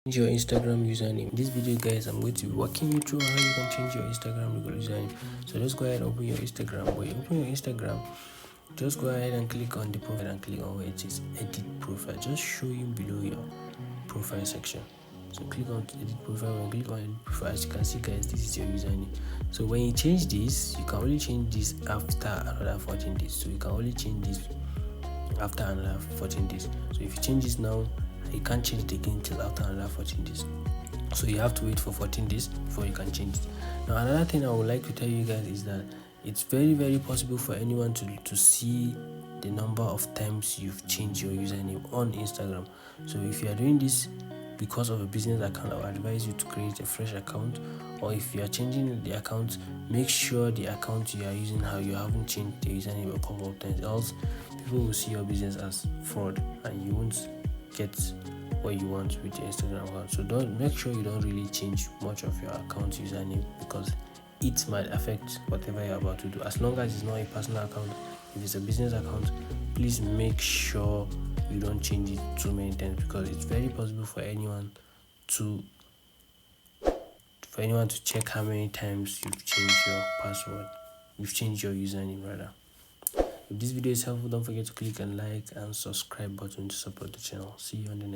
Change your Instagram username. In this video, guys, I'm going to be walking you through how you can change your Instagram username. So let's go ahead and open your Instagram. When you open your Instagram, just go ahead and click on the profile and click on where it is edit profile. Just showing below your profile section. So click on edit profile. When you click on edit profile, as you can see, guys, this is your username. So when you change this, you can only change this after another 14 days. So you can only change this after another 14 days. So if you change this now, you can't change it again till after another 14 days. So you have to wait for 14 days before you can change it. Now another thing I would like to tell you guys is that it's very possible for anyone to see the number of times you've changed your username on Instagram. So if you are doing this because of a business account, I would advise you to create a fresh account, or if you are changing the account, make sure the account you are using, how you haven't changed the username a couple of times, else people will see your business as fraud and you won't get what you want with your Instagram account. So don't make sure you don't really change much of your account username, because it might affect whatever you're about to do. As long as it's not a personal account, if it's a business account, please make sure you don't change it too many times, because it's very possible for anyone to check how many times you've changed your password, you've changed your username rather. If this video is helpful, don't forget to click and like and subscribe button to support the channel. See you on the next.